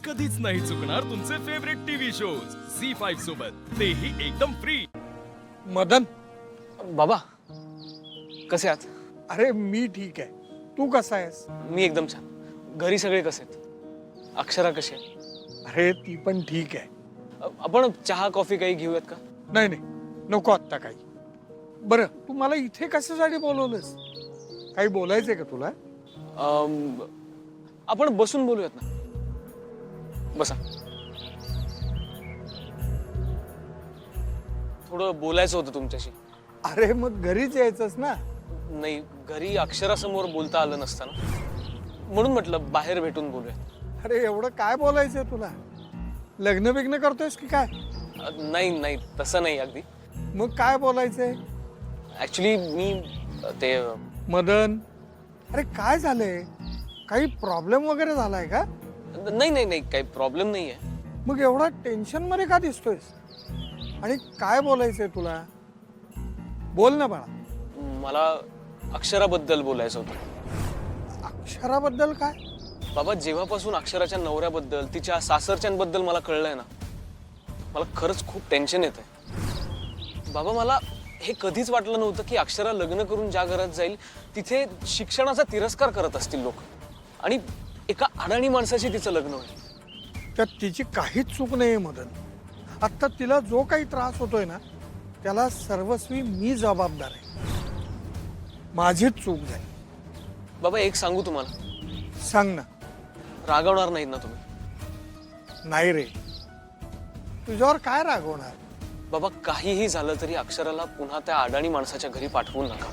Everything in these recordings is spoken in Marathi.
कधीच नाही चुकणार तुमचे फेवरेट टीव्ही शोज झी5 सोबत, तेही एकदम फ्री। मदन, बाबा कसे आहात? अरे मी ठीक आहे, तू कसा आहेस? मी एकदम छान। घरी सगळे कसे आहेत? अक्षरा कशी आहे? अरे ती पण ठीक आहे। आपण चहा कॉफी काही घेऊयात का? नाही नाही, नको आत्ता काही। बरं, तू मला इथे कशासाठी बोलवलंस? काही बोलायचंय का तुला? आपण बसून बोलूयात ना, बसा। थोडं बोलायचं होतं तुमच्याशी। अरे मग घरीच यायचंस ना? नाही, घरी अक्षरासमोर बोलता आलं नसतं ना, म्हणून म्हटलं बाहेर भेटून बोलूया। अरे एवढं काय बोलायचंय तुला? लग्न बिग्न करतोयस की काय? नाही नाही, तसं नाही अगदी। मग काय बोलायचंय? ऍक्च्युली मी ते मदन, अरे काय झालंय? काही प्रॉब्लेम वगैरे झालाय का? नाही नाही नाही, काही प्रॉब्लेम नाही आहे। मग एवढा टेन्शन मध्ये का दिसतोयस? आणि काय बोलायचंय तुला? बोल ना बाळा। मला अक्षराबद्दल बोलायचं होतं। अक्षराबद्दल काय? बाबा, जेव्हापासून अक्षराच्या नवऱ्याबद्दल, तिच्या सासरच्यांबद्दल मला कळलंय ना, मला खरंच खूप टेन्शन येतंय। बाबा, मला हे कधीच वाटलं नव्हतं की अक्षरा लग्न करून ज्या घरात जाईल तिथे शिक्षणाचा तिरस्कार करत असतील लोक, आणि एका अडाणी माणसाशी तिचं लग्न होईल। त्यात तिची काहीच चूक नाही मदन। आता तिला जो काही त्रास होतोय ना, त्याला सर्वस्वी मी जबाबदार आहे। माझीच चूक झाली। बाबा, एक सांगू तुम्हाला? सांग ना। रागवणार नाहीत ना तुम्ही? नाही रे, तुझ्यावर काय रागवणार? बाबा, काहीही झालं तरी अक्षराला पुन्हा त्या अडाणी माणसाच्या घरी पाठवू नका।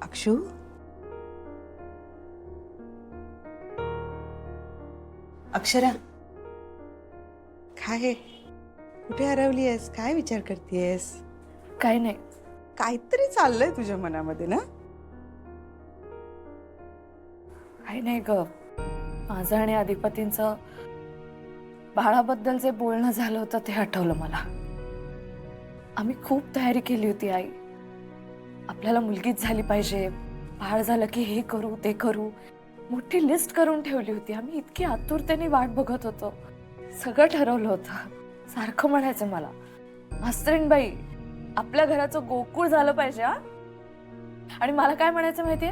अक्षू, अक्षरा, काय कुठे हरवली आहेस? काय विचार करतेयस? काही नाही, काहीतरी चाललंय तुझ्या मनामध्ये ना? काही नाही ग। माझं आणि अधिपतींचं बाळाबद्दल जे बोलणं झालं होतं ते आठवलं मला। आम्ही खूप तयारी केली होती आई, आपल्याला मुलगीच झाली पाहिजे, बाळ झालं की हे करू ते करू, मोठी लिस्ट करून ठेवली होती। आम्ही इतकी आतुरतेने वाट बघत होतो, सगळं ठरवलं होतं। सारखं म्हणायचं मला, मास्तरीणबाई आपल्या घराचं गोकुळ झालं पाहिजे हा। आणि मला काय म्हणायचं माहितीये,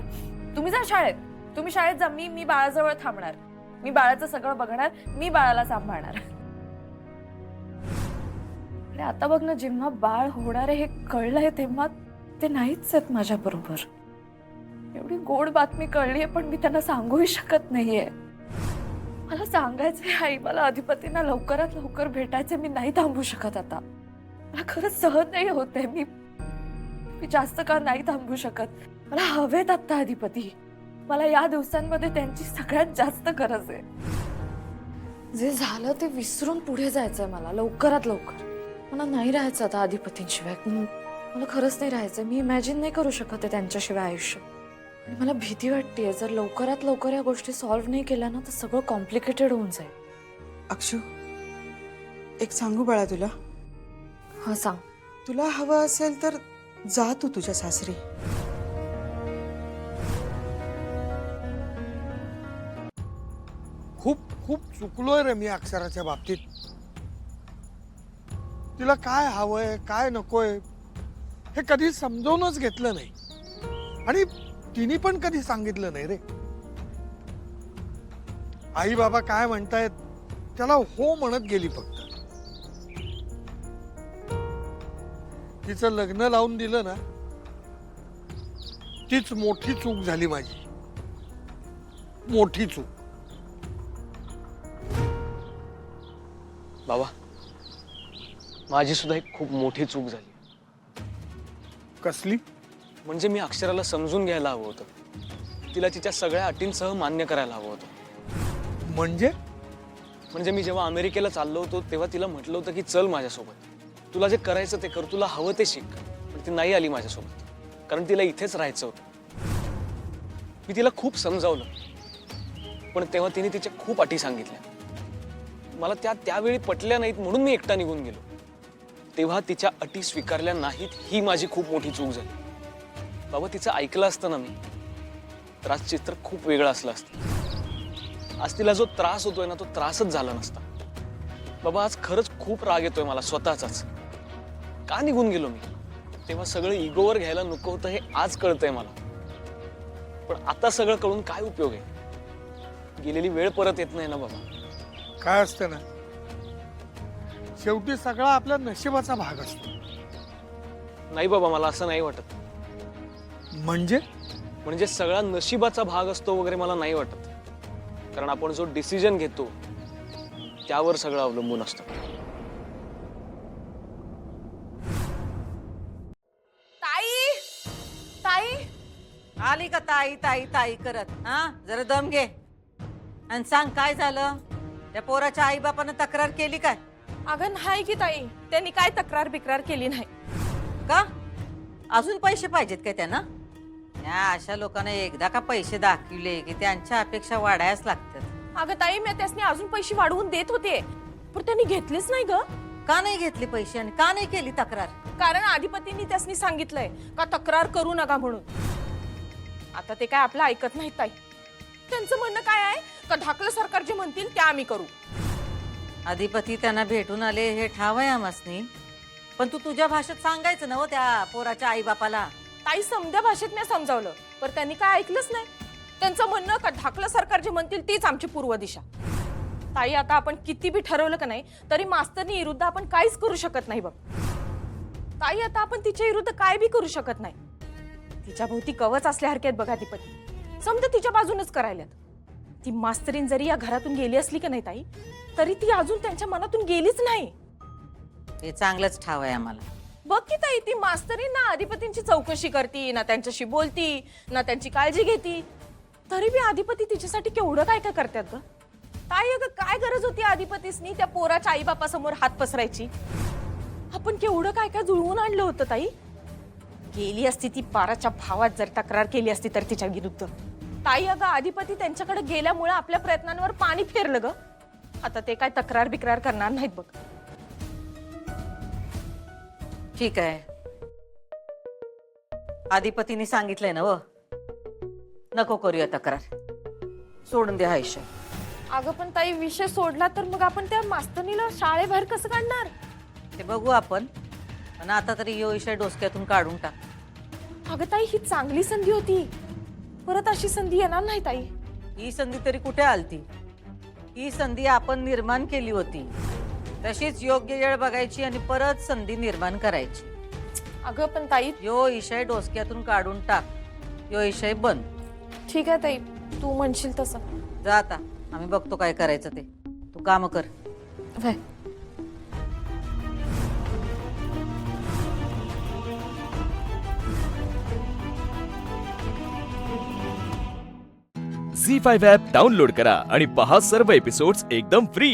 तुम्ही जा शाळेत, तुम्ही शाळेत जा, मी बाळाजवळ थांबणार, मी बाळाचं सगळं बघणार, मी बाळाला सांभाळणार। आणि आता बघ ना, जेव्हा बाळ होणार आहे हे कळलंय तेव्हा ते नाहीच आहेत माझ्या बरोबर। एवढी गोड बातमी कळलीये पण मी त्यांना सांगूही शकत नाहीये। मला सांगायचंय आई, मला अधिपतींना लवकरात लवकर भेटायचंय, मी नाही थांबू शकत आता। मला खरंच सहन नाही होतंय, मी जास्त काळ नाही थांबू शकत। मला हवेत आता अधिपती, मला या दिवसांमध्ये त्यांची सगळ्यात जास्त गरज आहे। जे झालं ते विसरून पुढे जायचंय मला, लवकरात लवकर। मला नाही राहायचं आता अधिपतींशिवाय, मला खरंच नाही राहायचं। मी इमॅजिन नाही करू शकत आहे त्यांच्याशिवाय आयुष्य। आणि मला भीती वाटतेय, जर लवकरात लवकर या गोष्टी सॉल्व्ह नाही केल्या ना तर सगळं कॉम्प्लिकेटेड होऊन जाईल। अक्षू, एक सांगू बाळा तुला? हा सांग। तुला हवं असेल तर जा तू तुझ्या सासरी। खूप खूप चुकलोय रे मी अक्षराच्या बाबतीत। तिला काय हवंय काय नकोय हे कधी समजावूनच घेतलं नाही, आणि तिने पण कधी सांगितलं नाही रे। आई बाबा काय म्हणतायत त्याला हो म्हणत गेली फक्त। तिचं लग्न लावून दिलं ना, तीच मोठी चूक झाली माझी, मोठी चूक। बाबा, माझी सुद्धा एक खूप मोठी चूक झाली। कसली? म्हणजे मी अक्षराला समजून घ्यायला हवं होतं, तिला तिच्या सगळ्या अटींसह मान्य करायला हवं होतं। म्हणजे मी जेव्हा अमेरिकेला चाललो होतो तेव्हा तिला म्हटलं होतं की चल माझ्यासोबत, तुला जे करायचं ते कर, तुला हवं ते शिक। पण ती नाही आली माझ्यासोबत, कारण तिला इथेच राहायचं होतं। मी तिला खूप समजावलं, पण तेव्हा तिने तिच्या खूप अटी सांगितल्या। मला त्यावेळी पटल्या नाहीत म्हणून मी एकटा निघून गेलो। तेव्हा तिच्या अटी स्वीकारल्या नाहीत ही माझी खूप मोठी चूक झाली. बाबा तिचं ऐकलं असतं ना मी, तर आज चित्र खूप वेगळं असलं असतं. आज तिला जो त्रास होतोय ना तो त्रासच झाला नसता. बाबा आज खरंच खूप राग येतोय मला स्वतःचाच. का निघून गेलो मी? तेव्हा सगळं इगोवर घ्यायला नको होतं हे आज कळतंय मला. पण आता सगळं कळून काय उपयोग आहे? गेलेली वेळ परत येत नाही ना बाबा. काय असतं ना, शेवटी सगळा आपल्या नशिबाचा भाग असतो. नाही बाबा, मला असं नाही वाटत. म्हणजे सगळा नशिबाचा भाग असतो वगैरे मला नाही वाटत. कारण आपण जो डिसिजन घेतो त्यावर सगळं अवलंबून असतं. ताई ताई आली का ताई ताई ताई करत? हा, जरा दम घे आणि सांग काय झालं. त्या पोराच्या आई बापानं तक्रार केली काय? अगं नाही की ताई, त्यांनी काय तक्रार बिक्रार केली नाही. का अजून पैसे पाहिजेत काय त्यांना? या अशा लोकांना एकदा का पैसे दाखवले की त्यांच्या अपेक्षा वाढायच लागतात. अगं ताई, मी त्यासनी अजून पैसे वाढवून देत होते, पण त्यांनी घेतलेच नाही ग. का नाही घेतले पैसे आणि का नाही केली तक्रार? कारण अधिपतींनी त्यासनी सांगितलंय का तक्रार करू नका म्हणून. आता ते काय आपलं ऐकत नाहीत ताई. त्यांचं म्हणणं काय आहे का ढाकलं सरकार जे म्हणतील ते आम्ही करू. अधिपती त्यांना भेटून आले हे ठाव आहे आम्हासनी, पण तू तुझ्या भाषेत सांगायचं ना हो त्या पोराच्या आई बापाला. ताई समध्या भाषेत मी समजावलं, पण त्यांनी काय ऐकलंच नाही. त्यांचं म्हणणं का ढाकलं सरकार जे म्हणतील तीच आमची पूर्व दिशा. ताई आता आपण किती बी ठरवलं का नाही तरी मास्तरनी विरुद्ध आपण काहीच करू शकत नाही बघ. ताई आता आपण तिच्या विरुद्ध काय बी करू शकत नाही. तिच्या भोवती कवच असल्यासारखे बघा अधिपती, समजा तिच्या बाजूनच करायल्यात. ती मास्तरीन जरी या घरातून गेली असली का नाही ताई, तरी ती अजून त्यांच्या मनातून गेलीच नाही. हे चांगलंच ठाव आहे आम्हाला. बघ की ताई, ती मास्तरीन ना अधिपतींची चौकशी करती ना, त्यांच्याशी बोलती ना, त्यांची काळजी घेती. तरी बी अधिपती तिच्यासाठी केवढं काय काय करतात ग. ताई अगं काय गरज होती अधिपतीसनी त्या पोराच्या आई बापा समोर हात पसरायची? आपण केवढं काय काय जुळवून आणलं होतं ताई. गेली असती ती पाराच्या भावात जर तक्रार केली असती तर तिच्या विरुद्ध. ताई अगं अधिपती त्यांच्याकडे गेल्यामुळे आपल्या प्रयत्नांवर पाणी फेरलं ग. आता ते काय तक्रार बिक्रार करणार नाहीत बघ. ठीक आहे, अधिपतीने सांगितलंय ना व, नको करूया तक्रार, सोडून द्या हा विषय. अगं पण ताई विषय सोडला तर मग आपण त्या मास्तरणीला शाळेबाहेर कसं काढणार? ते बघू आपण, पण आता तरी यो विषय डोसक्यातून काढून टाक. अगं ताई ही चांगली संधी होती, परत अशी संधी येणार नाही ताई. ही संधी तरी कुठे आलती? ही संधी आपण निर्माण केली होती. तशीच योग्य वेळ बघायची आणि परत संधी निर्माण करायची. अगं पण ताई. यो विषय डोसक्यातून काढून टाक, यो विषय बंद. ठीक आहे ताई, तू म्हणशील तसं. जा आता, आम्ही बघतो काय करायचं ते. तू काम कर. वय. झी5 ॲप डाउनलोड करा आणि पहा सर्व एपिसोड्स एकदम फ्री.